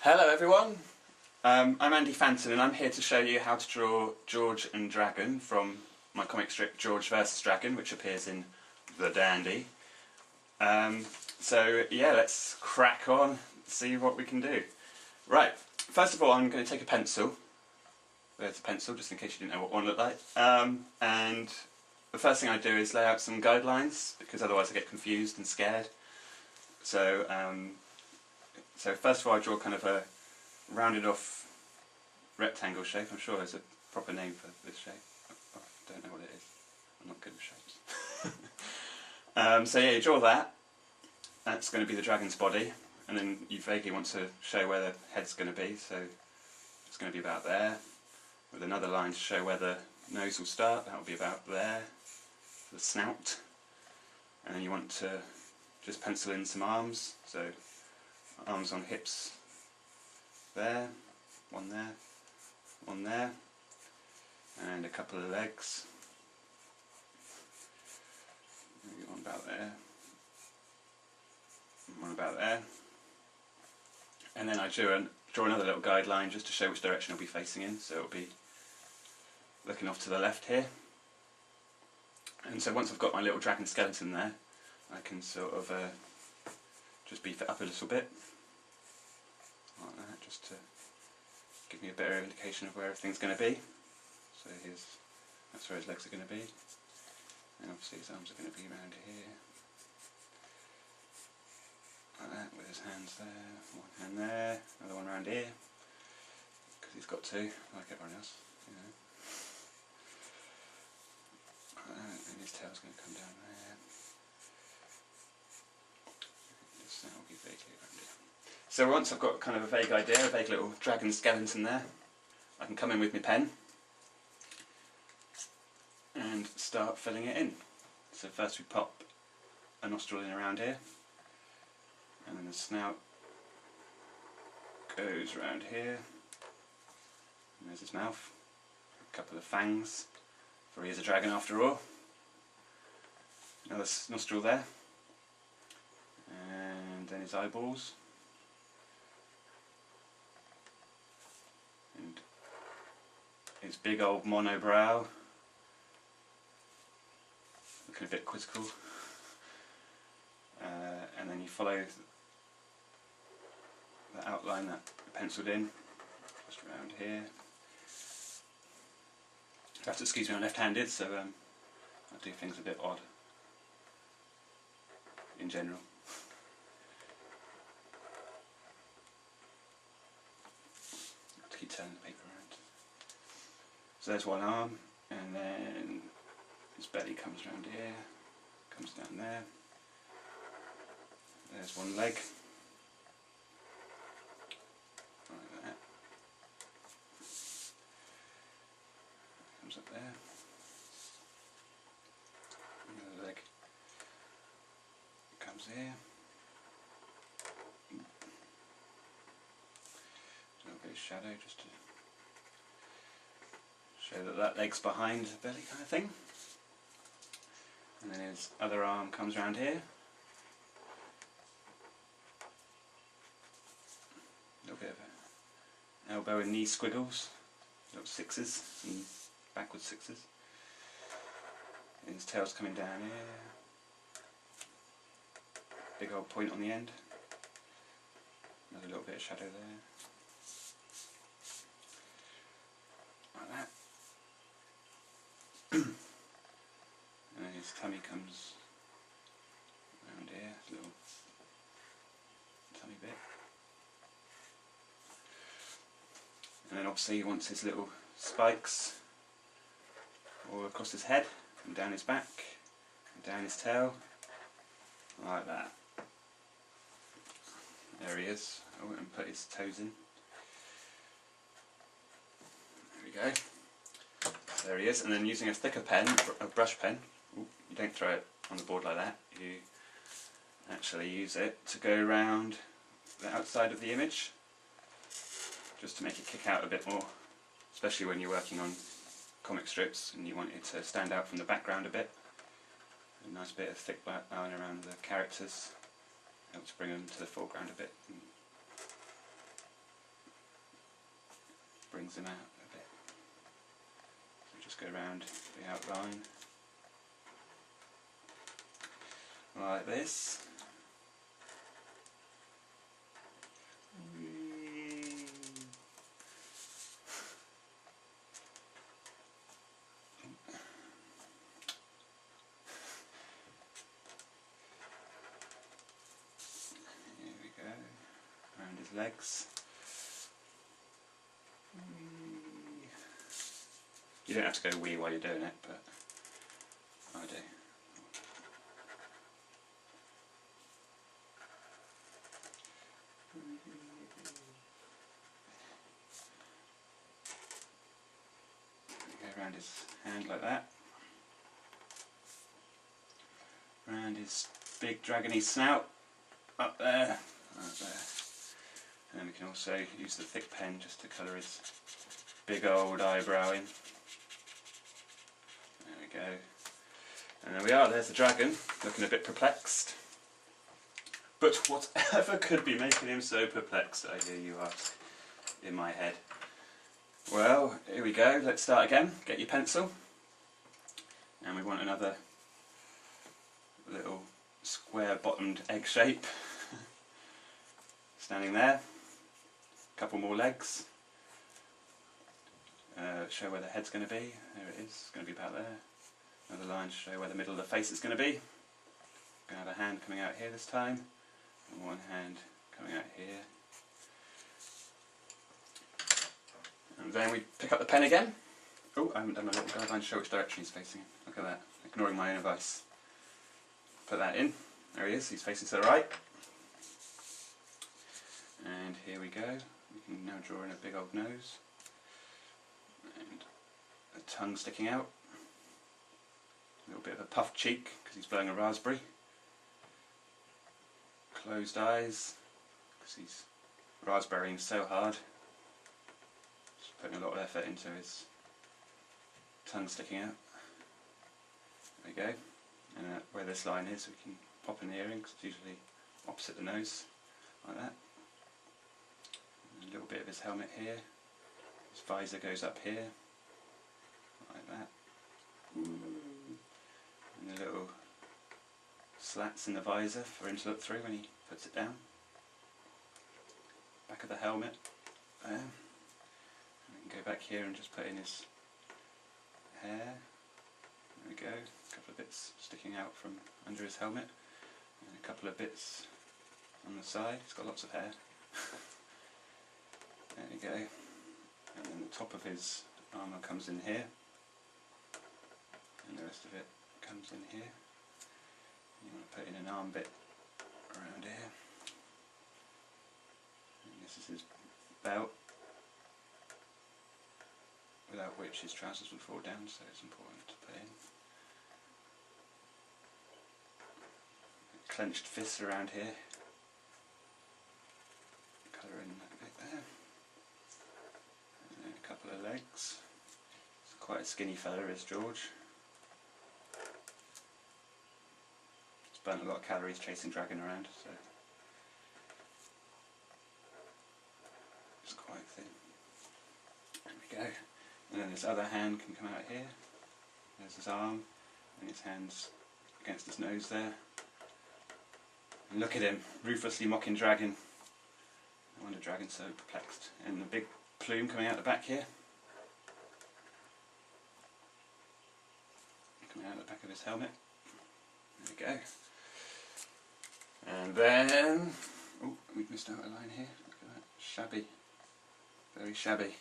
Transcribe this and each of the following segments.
Hello everyone, I'm Andy Fanton and I'm here to show you how to draw George and Dragon from my comic strip George vs Dragon, which appears in The Dandy. So yeah, let's crack on, see what we can do. Right, first of all I'm going to take a pencil. There's a pencil, just in case you didn't know what one looked like. And the first thing I do is lay out some guidelines, because otherwise I get confused and scared. So first of all I draw kind of a rounded off rectangle shape. I'm sure there's a proper name for this shape. I don't know what it is. I'm not good with shapes. So yeah, you draw that. That's going to be the dragon's body, and then you vaguely want to show where the head's going to be, so it's going to be about there, with another line to show where the nose will start. That will be about there, the snout, and then you want to just pencil in some arms, so arms on hips there, one there, and a couple of legs, maybe one about there, and one about there, and then I draw another little guideline just to show which direction I'll be facing in, so it'll be looking off to the left here. And so once I've got my little dragon skeleton there, I can sort of just beef it up a little bit, like that, just to give me a better indication of where everything's going to be. So that's where his legs are going to be, and obviously his arms are going to be around here, like that, with his hands there, one hand there, another one around here, because he's got two, like everyone else, you know. Like that, and his tail's going to come down there. That will be vaguely around here. So once I've got kind of a vague idea, a vague little dragon skeleton there, I can come in with my pen and start filling it in. So first we pop a nostril in around here, and then the snout goes around here, and there's his mouth, a couple of fangs, for he is a dragon after all, another nostril there, and then his eyeballs, and his big old monobrow, looking a bit quizzical, and then you follow the outline that I penciled in, just around here. You have to excuse me, I'm left-handed, so I do things a bit odd in general. Keep turning the paper around. So there's one arm, and then his belly comes around here, comes down there. There's one leg, like that. Comes up there. Another leg comes here. A little bit of shadow just to show that that leg's behind the belly kind of thing. And then his other arm comes around here. A little bit of elbow and knee squiggles, little sixes and backward sixes. And his tail's coming down here. Big old point on the end. Another little bit of shadow there. Like that. And then his tummy comes around here, a little tummy bit. And then obviously he wants his little spikes all across his head, and down his back, and down his tail, like that. There he is. I went and put his toes in. There we go. There he is, and then using a thicker pen, a brush pen, you don't throw it on the board like that, you actually use it to go around the outside of the image, just to make it kick out a bit more, especially when you're working on comic strips and you want it to stand out from the background a bit. A nice bit of thick line around the characters helps bring them to the foreground a bit. brings him out a bit. So just go around the outline like this. Here we go, around his legs. You don't have to go wee while you're doing it, but I do. Go around his hand like that. Around his big dragony snout, up there, up there. And then we can also use the thick pen just to colour his big old eyebrow in. There we go. And there we are, there's the dragon, looking a bit perplexed. But whatever could be making him so perplexed, I hear you ask, in my head. Well, here we go, let's start again. Get your pencil. And we want another little square bottomed egg shape. Standing there. A couple more legs. Show where the head's going to be. There it is, it's going to be about there. Another line to show where the middle of the face is going to be. Going to have a hand coming out here this time. And one hand coming out here. And then we pick up the pen again. Oh, I haven't done my little guideline to show which direction he's facing. Look at that, ignoring my own advice. Put that in. There he is, he's facing to the right. And here we go. We can now draw in a big old nose. And a tongue sticking out. A little bit of a puffed cheek because he's blowing a raspberry. Closed eyes because he's raspberrying so hard. Just putting a lot of effort into his tongue sticking out. There we go. And where this line is, we can pop in the earring because it's usually opposite the nose, like that. And a little bit of his helmet here. His visor goes up here, like that. And the little slats in the visor for him to look through when he puts it down. Back of the helmet there. And we can go back here and just put in his hair. There we go. A couple of bits sticking out from under his helmet. And a couple of bits on the side. He's got lots of hair. There we go. And then the top of his armour comes in here. And the rest of it comes in here. You want to put in an arm bit around here. And this is his belt, without which his trousers would fall down, so it's important to put in. Clenched fists around here. Colour in a bit there. And then a couple of legs. It's quite a skinny fella, is George. Burnt a lot of calories chasing dragon around, so it's quite thin. There we go. And then this other hand can come out here. There's his arm, and his hand's against his nose there. And look at him, ruthlessly mocking dragon. No wonder dragon's so perplexed. And the big plume coming out the back here. Coming out the back of his helmet. There we go. And then, oh, we've missed out a line here, look at that, shabby, very shabby.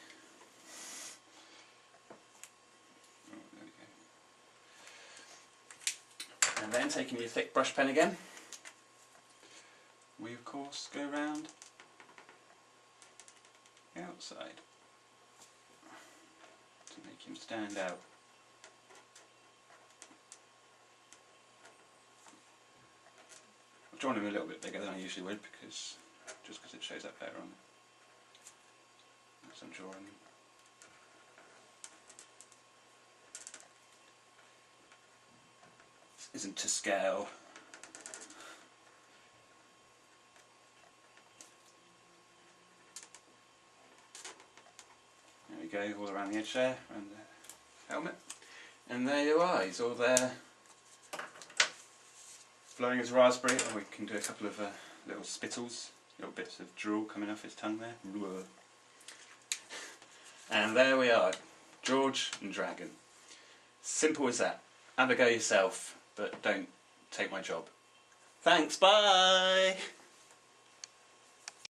Oh, there we go. And then taking your thick brush pen again, we of course go round the outside to make him stand out. I've drawn him a little bit bigger than I usually would because it shows up better on as I'm drawing him. This isn't to scale. There we go, all around the edge there, around the helmet. And there you are, he's all there, blowing his raspberry, and we can do a couple of little spittles, little bits of drool coming off his tongue there. And there we are, George and Dragon. Simple as that. Have a go yourself, but don't take my job. Thanks, bye!